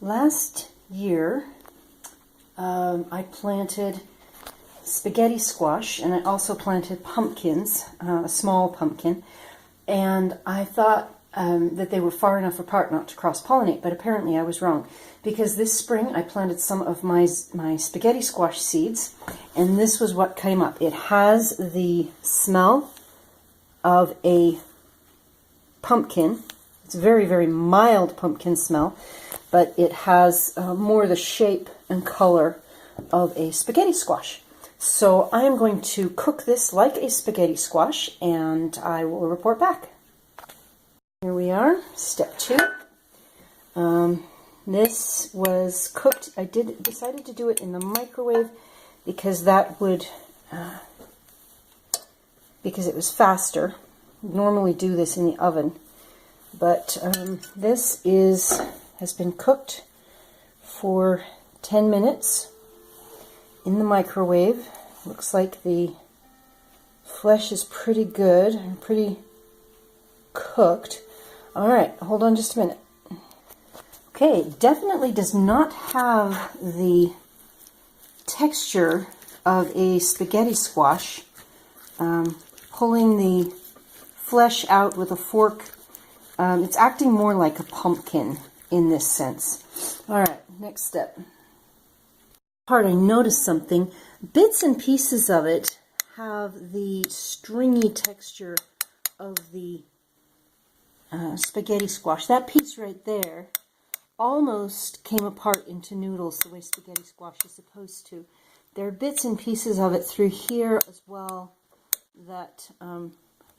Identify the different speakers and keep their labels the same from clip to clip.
Speaker 1: Last year, I planted spaghetti squash, and I also planted pumpkins, a small pumpkin, and I thought that they were far enough apart not to cross-pollinate, but apparently I was wrong, because this spring I planted some of my spaghetti squash seeds, and this was what came up. It has the smell of a pumpkin. It's a very, very mild pumpkin smell, but it has more the shape and color of a spaghetti squash. So I am going to cook this like a spaghetti squash, and I will report back. Here we are, step 2. This was cooked. I decided to do it in the microwave because that would, because it was faster. Normally do this in the oven, but this has been cooked for 10 minutes in the microwave. Looks like the flesh is pretty good and pretty cooked. All right, hold on just a minute. Okay, it definitely does not have the texture of a spaghetti squash. Pulling the flesh out with a fork, it's acting more like a pumpkin in this sense. All right, next step. Part I noticed something. Bits and pieces of it have the stringy texture of the spaghetti squash. That piece right there almost came apart into noodles the way spaghetti squash is supposed to. There are bits and pieces of it through here as well that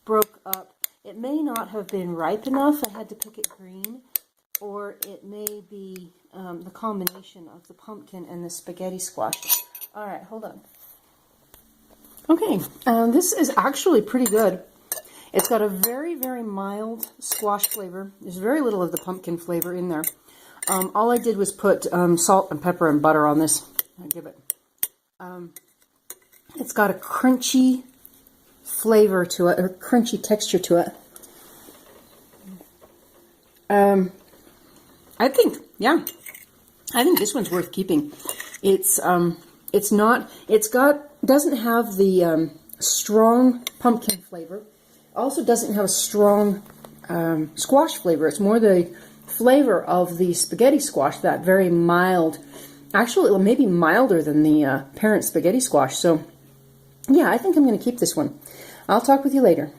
Speaker 1: broke up. It may not have been ripe enough. I had to pick it green, or it may be the combination of the pumpkin and the spaghetti squash. All right, hold on. Okay, this is actually pretty good. It's got a very, very mild squash flavor. There's very little of the pumpkin flavor in there. All I did was put salt and pepper and butter on this. I'll give it. It's got a crunchy flavor to it, or crunchy texture to it. I think this one's worth keeping. Doesn't have the strong pumpkin flavor. Also doesn't have a strong squash flavor. It's more the flavor of the spaghetti squash, that very mild, actually maybe milder than the parent spaghetti squash. So yeah, I think I'm going to keep this one. I'll talk with you later.